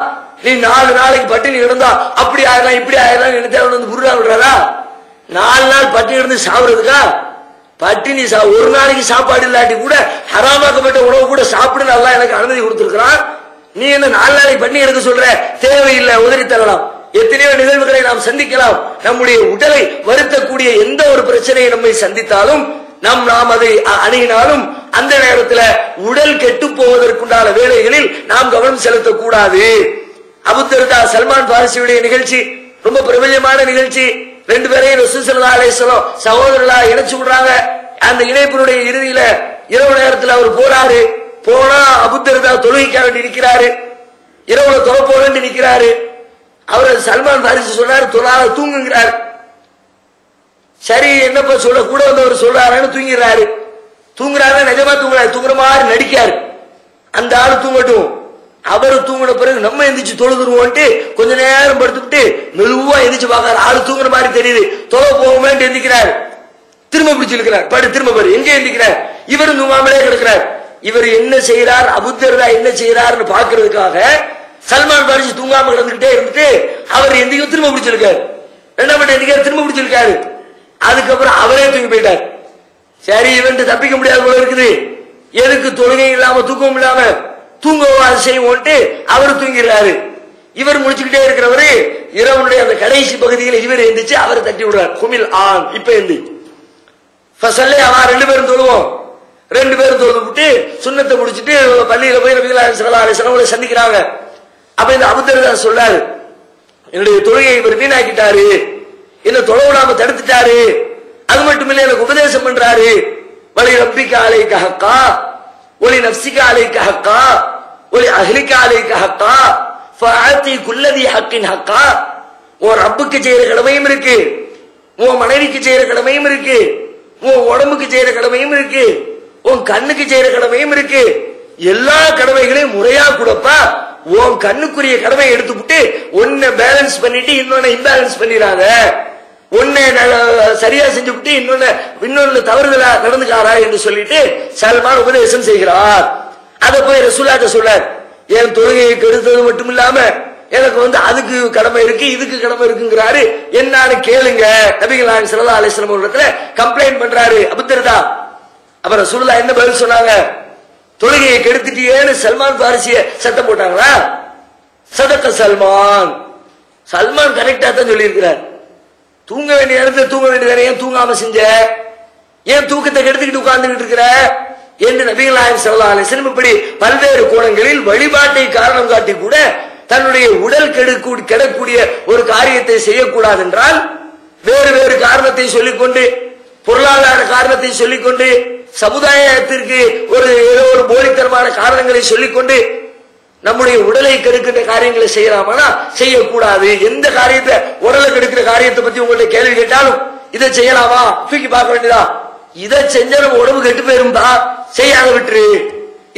நீ 4 நாளைக்கு பட்டினி இருந்தா அப்படி ஆயிரலாம் இப்படி ஆயிரலாம் நினைச்சா புருடா விடுறாரா? 4 நாள் பட்டினி இருந்து சாப்பிடுறதுக்கா? பட்டினி ஒரு நாளைக்கு சாப்பாடு இல்லாட்டி கூட ஹராமாக்கப்பட்ட உணவு கூட சாப்பிடு நல்லா எனக்கு அனுமதி கொடுத்திருக்கிறான். நீ என்ன 4 நாளைக்கு பட்டினி எடுக்க சொல்ற? தேவையில்லை, உதறி தரலாம். எத்தனையோ நிகழ்வுகளை நாம் சந்திக்கலாம். நம்முடைய உடலை வருத்தக்கூடிய எந்த ஒரு பிரச்சனையை நம்மை சந்தித்தாலும் நாம் அதை அணுகினாலும் அந்த நேரத்தில் உடல் கெட்டு போவதற்குண்டான வேலைகளில் நாம் கவனம் செலுத்தக்கூடாது. அபூ தர்தா சல்மான் பாரிசியுடைய நிகழ்ச்சி ரொம்ப பிரபல்யமான நிகழ்ச்சி. 2 பேரையும் ரசூல் ஸல்லல்லாஹு அலைஹி வஸல்லம் சகோதரர்களா இணைச்சு விடுறாங்க. அந்த இணைப்பினுடைய இறுதியில இரவு நேரத்தில் அவர் போறாரு. போனா அபூ தர்தா தொழுகைக்காக வேண்டி நிற்கிறாரு. இரவுல தொலை போக வேண்டி நிற்கிறாரு. அவர் சல்மான் பாரிசி சொல்றாரு, தொழாத தூங்குங்கிறார். சரி என்னப்பா சொல்ல கூட வந்தவர் சொல்றாருன்னு தூங்கிறாரு. தூங்குறாரு, நிஜமா தூங்குறாரு, தூங்குற மாதிரி நடிக்காரு. அந்த ஆளு தூங்கட்டும். அவரு தூங்கின பிறகு நம்ம எந்திரிச்சு தொழுதுருவோன்ட்டு கொஞ்ச நேரம் படுத்துட்டு மெதுவா எந்திரிச்சு பாக்காரு. ஆளு தூங்குற மாதிரி தெரியுது. தொலை போகுமேன்னு எந்திக்கிறார். திரும்ப பிடிச்சிருக்கிறார். திரும்ப பாரு எங்க எந்திக்கிறார். இவரும் தூங்காமலே கிடக்கிறார். இவர் என்ன செய்யறார், அபூ தர்தா என்ன செய்யறாருன்னு பாக்குறதுக்காக சல்மான் பாரிசி தூங்காம கிடந்துகிட்டே இருந்துட்டு அவர் எந்திக்க திரும்ப பிடிச்சிருக்காரு. 2ஆம் மணி எந்திக்க திரும்ப பிடிச்சிருக்காரு. அதுக்கப்புறம் அவரே தூங்கி போயிட்டார். சரி இவன் தப்பிக்க முடியாத போல இருக்குது. எதுக்கு தொழுகை இல்லாம தூக்கம் இல்லாம தூங்கவா செய்வோன்ட்டு அவர் தூங்கிறாரு. இவர் முடிச்சுக்கிட்டே இருக்கிறவரு இரவனுடைய அந்த கடைசி பகுதியில் இவர் எந்திரிச்சு அவரை தட்டி விடுறார். குமில் ஆன் இப்ப எந்தி ஃபஸல்லே அவன் 2 பேரும் தொழுவோம். 2 பேரும் தொழுது விட்டு சுன்னத்தை முடிச்சுட்டு பள்ளியில போய் நபிகள் ஸல்லல்லாஹு அலைஹி வஸல்லம் சந்திக்கிறாங்க. அப்ப இந்த அபூ தர்தா சொல்றாரு, என்னுடைய தொழுகையை இவர் வீணாக்கிட்டாரு, என்ன தொலை விடாம தடுத்துட்டாரு. அது மட்டும் இல்ல எனக்கு உபதேசம் பண்றாரு. வலி ரப்பிக அலைக ஹக்கா ஒலி நஃப்ஸிக அலைக ஹக்கா ஒலி அஹ்லிக அலைக ஹக்கா ஃபஅதி குல்லதி ஹக்கின் ஹக்கா. உன் ரப்புக்கு செய்யற கடமையும் இருக்கு, உன் மனைவிக்கு செய்யற கடமையும் இருக்கு, உன் உடம்புக்கு செய்யற கடமையும் இருக்கு, உன் கண்ணுக்கு செய்யற கடமையும் இருக்கு. எல்லா கடமைகளையும் முறையா கொடுப்பா. உன் கண்ணுக்குரிய கடமையை எடுத்துவிட்டு ஒன்ன பேலன்ஸ் பண்ணிட்டு இன்னொன்னு இம்பேலன்ஸ் பண்ணிடாத. ஒன்ன சரியா செஞ்சுவிட்டு இன்னொன்னு தவறுதலா நடந்துக்காரா என்று சொல்லிட்டு சல்மான் உபதேசம் செய்கிறார். அதை போய் ரசூலுல்லாஹ் சொல்றார், என் தொழுகையை கெடுத்தது மட்டும் இல்லாம எனக்கு அதுக்கு கடமை இருக்கு இதுக்கு கடமை இருக்குங்கிறாரு. என்னன்னு கேளுங்க. நபிகள் நாயகம் ஸல்லல்லாஹு அலைஹி வஸல்லம் இடத்துல கம்ப்ளைண்ட் பண்றாரு அபூ தர்தா. அப்ப ரசூலுல்லாஹ் என்ன பதில் சொன்னாங்க? தொழுகையை கெடுத்துட்டியேன்னு சல்மான் பாரிசிய சத்தம் போட்டாங்களா? சதக்க சல்மான். சல்மான் கரெக்டா தான் சொல்லி இருக்கிறார். தூங்க வேண்டிய நேரத்தில் தூங்க வேண்டியதானே, ஏன் தூங்காம செஞ்ச? ஏன் தூக்கத்தை கெடுத்துக்கிட்டு உட்கார்ந்துகிட்டு இருக்கிற என்று நபிகள் நாயகம் ஸல்லல்லாஹு அலைஹி வஸல்லம் இப்படி பல்வேறு கோணங்களில் வழிபாட்டை காரணம் காட்டி கூட தன்னுடைய உடல் கெடக்கூடிய ஒரு காரியத்தை செய்யக்கூடாது என்றால் வேறு வேறு காரணத்தை சொல்லிக்கொண்டு, பொருளாதார காரணத்தை சொல்லிக்கொண்டு, சமுதாயத்திற்கு ஏதோ ஒரு போலித்தனமான காரணங்களை சொல்லிக்கொண்டு நம்முடைய உடலை கெடுக்கின்ற காரியங்களை செய்யலாமா? செய்யக்கூடாது. எந்த காரியத்தை உடலை கெடுக்கிற காரியத்தை பத்தி உங்கள்ட்ட கேள்வி கேட்டாலும் இதை செய்யலாமா தூக்கி பார்க்க வேண்டியதா? இதை செஞ்சா நம்ம உடம்பு கெட்டு போயிருந்தா செய்யாத விட்டுரு.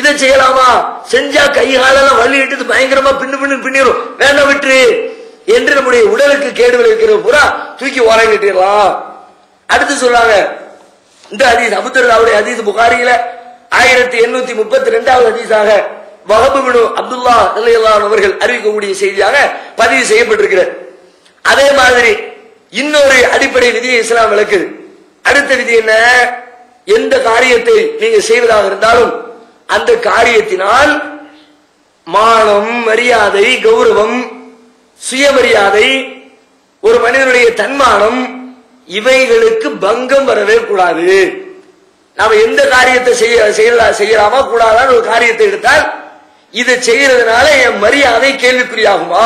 இதை செய்யலாமா? செஞ்சா கை காலெல்லாம் வலி இட்டு பயங்கரமா பின்னிரும், வேண்டாம் விட்டுரு என்று நம்முடைய உடலுக்கு கேடு விளைவிக்கிற பூரா தூக்கி ஓரம் கட்டிடலாம். அடுத்து சொல்றாங்க இந்த ஹதீஸ் அபூ தர்தாவுடைய ஹதீஸ் புகாரியில 1832வது ஹதீஸாக வஹப் இப்னு அப்துல்லாஹ் ரலியல்லாஹு அன்ஹு அவர்கள் அறிவிக்கக்கூடிய செய்தியாக பதிவு செய்யப்பட்டிருக்கிறது. அதே மாதிரி இன்னொரு அடிப்படை விதியை இஸ்லாம் விளக்குது. அடுத்த விதி என்ன? எந்த காரியத்தை நீங்க செய்வதாக இருந்தாலும் அந்த காரியத்தினால் மானம், மரியாதை, கௌரவம், சுயமரியாதை, ஒரு மனிதனுடைய தன்மானம் இவைகளுக்கு பங்கம் வரவே கூடாது. நாம எந்த காரியத்தை செய்யலாமா கூடாதான்னு ஒரு காரியத்தை எடுத்தால் இதை செய்யறதுனால என் மரியாதை கேள்விக்குறியாகுமா,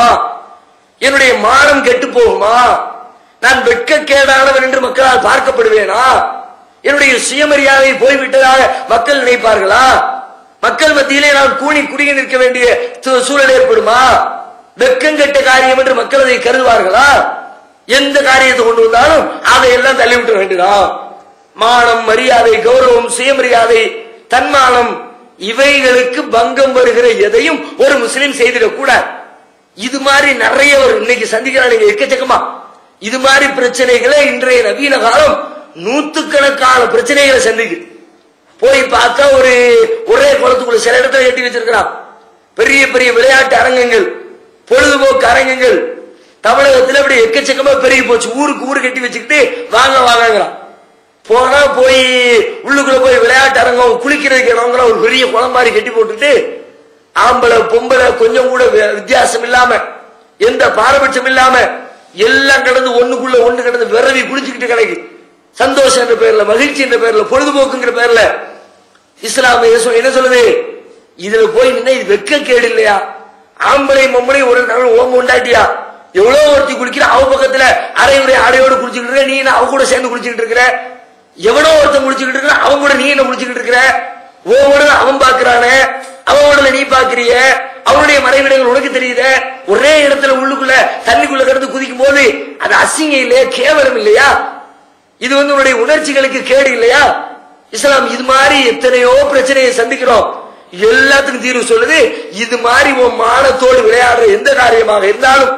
என்னுடைய மானம் கெட்டு போகுமா, நான் வெட்கக்கேடானவன் என்று மக்களால் பார்க்கப்படுவேனா, என்னுடைய சுயமரியாதை போய்விட்டதாக மக்கள் நினைப்பார்களா, மக்கள் மத்தியிலே நான் கூணி குறுகி நிற்க வேண்டிய சூழல் ஏற்படுமா, வெட்கங்கெட்ட காரியம் என்று மக்கள் அதை கருதுவார்களா? எந்த காரியத்தை கொண்டு வந்தாலும் அதையெல்லாம் தள்ளிவிட வேண்டியதான். மானம், மரியாதை, கௌரவம், சுயமரியாதை, தன்மானம் இவைகளுக்கு பங்கம் வருகிற எதையும் ஒரு முஸ்லிம் செய்திடக்கூடாது. இது மாதிரி நிறைய இன்னைக்கு சந்திக்கிறாங்க எக்கச்சக்கமா. இது மாதிரி பிரச்சனைகளை இன்றைய நவீன காலம் நூத்துக்கணக்கான பிரச்சனைகளை சந்திக்கு. போய் பார்த்தா ஒரே குளத்துக்குள்ள சில இடத்துல கட்டி வச்சிருக்கிறான். பெரிய பெரிய விளையாட்டு அரங்கங்கள், பொழுதுபோக்கு அரங்கங்கள் தமிழகத்தில் அப்படி எக்கச்சக்கமா பெருகி போச்சு. ஊருக்கு ஊரு கட்டி வச்சுக்கிட்டு வாங்க வாங்கறான். போனா போய் உள்ளுக்குள்ள போய் விளையாட்டு அரங்கம், குளிக்கிறதுக்கு இடங்கிற ஒரு பெரிய குளம் மாதிரி கட்டி போட்டுட்டு ஆம்பளை பொம்பளை கொஞ்சம் கூட வித்தியாசம் இல்லாம, எந்த பாரபட்சம் இல்லாம எல்லாம் கடந்து ஒண்ணுக்குள்ள ஒண்ணு கடந்து விரவி குளிச்சுக்கிட்டு கிடக்கு. சந்தோஷம் என்ற பேர்ல, மகிழ்ச்சி என்ற பேர்ல, பொழுதுபோக்குங்கிற பேர்ல இஸ்லாம் என்ன சொல்லுது? இதுல போய் நின்னா இது வெக்க கேடு இல்லையா? ஆம்பளை பொம்பளை ஒரு நாள் ஓம்ப உண்டாட்டியா? எவ்வளவு ஒருத்தி குளிக்கிற, அவ பக்கத்துல அரையுடைய ஆடையோடு குளிச்சுக்கிட்டு இருக்க, நீ என்ன அவ கூட சேர்ந்து குளிச்சுக்கிட்டு இருக்கிற? எவனோ ஒருத்தன் குளிச்சுக்கிட்டு இருக்கிற, அவன் கூட நீ என்ன குளிச்சுக்கிட்டு இருக்கிற? ஓட அவன் பாக்குறானே, அவனோட நீ பாக்குறிய, அவனுடைய மறைவிடங்கள் உனக்கு தெரியுத. ஒரே இடத்துல உள்ளுக்குள்ள தண்ணிக்குள்ள கிடந்து குதிக்கும் போது அது அசிங்க இல்லையா? கேவலம் இல்லையா? இது உன்னுடைய உணர்ச்சிகளுக்கு கேடு இல்லையா? இஸ்லாம் இது மாதிரி எத்தனையோ பிரச்சனையை சந்திக்கிறோம். எல்லாத்துக்கும் தீர்வு சொல்லுது. இது மாதிரி உன் மானத்தோடு விளையாடுற எந்த காரியமாக இருந்தாலும்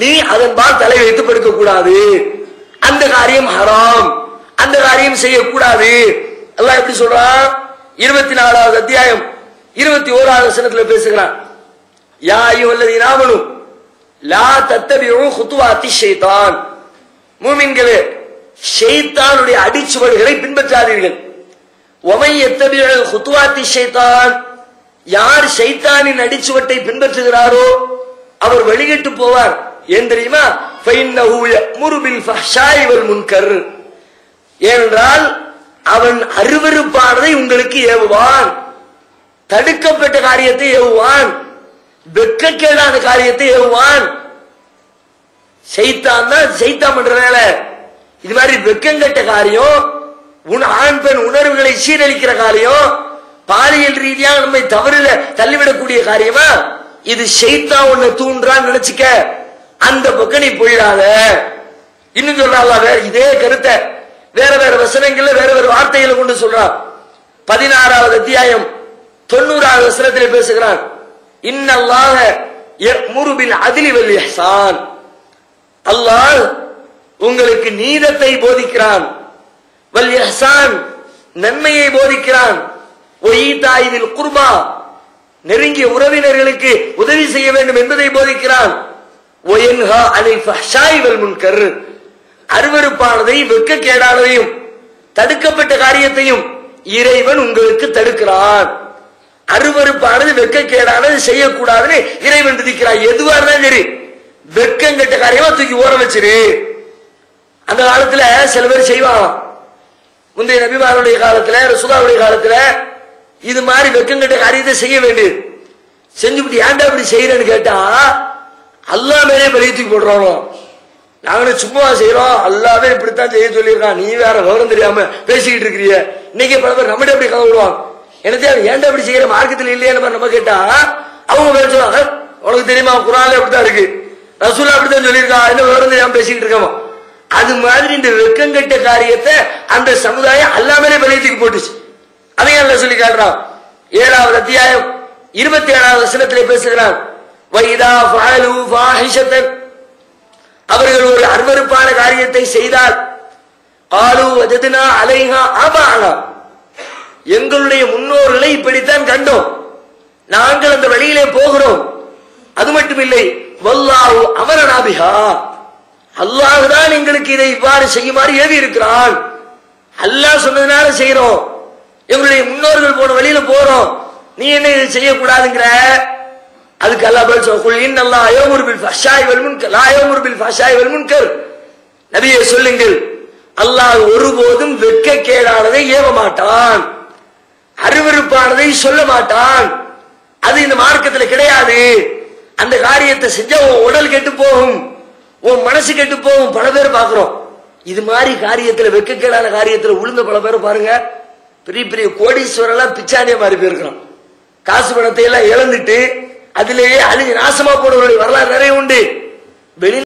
நீ அதன்பால் தலை வைத்து படுக்க கூடாது. அந்த காரியம் ஹராம், அந்த காரியம் செய்யக்கூடாது. அல்லாஹ் எப்படி சொல்றான்? 24வது அத்தியாயம் 21வது வசனத்துல பேசுகிறான். யா அய்யுஹல்லதீன ஆமனூ லா தத்தபிஉ குதுவாத்தி ஷைத்தான். மூமின்களே, ஷைத்தானுடைய அடிச்சுவடுகளை பின்பற்றாதீர்கள். வமை யத்தபிஉ குதுவாத்தி ஷைத்தான், யார் ஷைத்தானின் அடிச்சுவட்டை பின்பற்றுகிறாரோ அவர் வழிகட்டு போவார். ஏன் தெரியுமா? ஃபைன்னஹு யஅமுரு பில் ஃபஹ்ஷாஇ வல் முன்கர், ஏனென்றால் அவன் அருவருப்பானதை உங்களுக்கு ஏவுவான், தடுக்கப்பட்ட காரியத்தை ஏவுவான், வெட்கக்கேடான காரியத்தை ஏவுவான். ஷைத்தான் தான் ஷைத்தான் பண்ற வேலை. இது மாதிரி வெட்கங்கட்ட காரியம், ஆண் பெண் உணர்வுகளை சீரழிக்கிற காரியம், பாலியல் ரீதியாக நம்மை தவறுல தள்ளிவிடக்கூடிய காரியமா இது? ஷைத்தான் உன்னை தூண்டுறான்னு நினைச்சுக்க, அந்த பக்கம் நீ போயிடாத. இன்னும் சொல்றாங்க இதே கருத்தை வேற வேற வசனங்கள்ல வேற வேற வார்த்தைகளை கொண்டு சொல்றான். 16வது அத்தியாயம் 90வது வசனத்திலே பேசுகிறான். இன்னல்லாஹ யஅமுரு பில் அத்லி வல் இஹ்சான், அல்லாஹ் உங்களுக்கு நீதத்தை போதிக்கிறான், வல் இஹ்சான் நன்மையை போதிக்கிறான், வ ஈதாஇல் குர்பா நெருங்கிய உறவினர்களுக்கு உதவி செய்ய வேண்டும் என்பதை போதிக்கிறான், வ யன்ஹா அனில் ஃபஹ்ஷாஇ வல் முன்கர் அருவருப்பானதை வெட்கக்கேடானதையும் தடுக்கப்பட்ட காரியத்தையும் இறைவன் உங்களுக்கு தடுக்கிறான். அருவருப்பானது வெட்கக்கேடானது செய்யக்கூடாதுன்னு இறைவன் விதிக்கிறான். எதுவா இருந்தாலும் சரி வெட்கங்கட்ட காரியமா தூக்கி ஓர வச்சிரு. அந்த காலத்துல சில பேர் செய்வாங்க. முந்தைய நபிமாருடைய காலத்துல, ரசூலுல்லாஹ்வுடைய காலத்துல இது மாதிரி வெட்கங்கட்ட காரியத்தை செய்ய வேண்டியது. செஞ்சுட்டு ஏன்டா இப்படி செய்யறேன்னு கேட்டா அல்லாஹ் மேலே பழிய தூக்கி போடுறானோ. நாங்களும் சும்மா செய்யறோம், அல்லாவே இப்படித்தான் செய்ய சொல்லியிருக்கான், நீ வேற விவரம் தெரியாம பேசிக்கிட்டு இருக்கிறிய. இன்னைக்கு பல பேர் நம்மகிட்ட அப்படி கதை விடுவாங்க. எனக்கு ஏன்டா அப்படி செய்யற, மார்க்கத்தில் இல்லையே நம்ம கேட்டா அவங்க பேர் சொல்லுவாங்க, உனக்கு தெரியுமா குர்ஆன்ல அப்படித்தான் இருக்கு, ரசூலுல்லாஹ் அப்படித்தான் சொல்லியிருக்கான், என்ன விவரம் தெரியாம பேசிக்கிட்டு இருக்கோம். அது மாதிரி இந்த வெட்கங்கட்ட காரியத்தை அந்த சமுதாயம் அல்லாமலே பழிய தூக்கி போட்டுச்சு. அதையும் அல்லாஹ் சொல்லி காட்டுறான். 7வது அத்தியாயம் 27வது வசனத்திலே பேசுகிறான். வைதா ஃபஅலு ஃபாஹிஷத்தன், அவர்கள் ஒரு அருவருப்பான காரியத்தை செய்தால், ஆலு வஜத்னா அலைஹா ஆபானா, எங்களுடைய முன்னோர்களை இப்படித்தான் கண்டோம், நாங்கள் அந்த வழியிலே போகிறோம். அது மட்டுமில்லை, வல்லாஹு அமரனா பிஹா, அல்லாஹ் தான் எங்களுக்கு இதை இவ்வாறு செய்யுமாறு ஏவி இருக்கிறான். அல்லாஹ் சொன்னதுனால செய்யறோம், எங்களுடைய முன்னோர்கள் போன வழியில போறோம், நீ என்ன இதை செய்யக்கூடாதுங்கிற? அதுக்கு அல்லாஹ் பதில் சொல்றான், இன்னல்லாஹ் யஅமுரு பில் ஃபஹ்ஷாஇ வல் முன்கர் லா யஅமுரு பில் ஃபஹ்ஷாஇ வல் முன்கர், நபியே சொல்லுங்கள், அல்லாஹ் ஒருபோதும் வெட்கக்கேடானதை ஏவ மாட்டான், அருவருப்பானதை சொல்ல மாட்டான். அது இந்த மார்க்கத்தில் கிடையாது. அந்த காரியத்தை செஞ்சா உன் உடல் கெட்டு போகும், உன் மனசு கெட்டு போகும். பல பேர் பாக்குறோம் இது மாதிரி காரியத்துல, வெட்கக்கேடான காரியத்துல உளுந்த பல பேர் பாருங்க, பெரிய பெரிய கோடீஸ்வரெல்லாம் பிச்சானியா மாறி போயிருக்கிறோம். காசு பணத்தை எல்லாம் இழந்துட்டு அதிலேயே அழிஞ்சு நாசமா போனவருடைய வரலாறு நிறைய உண்டு. வெளி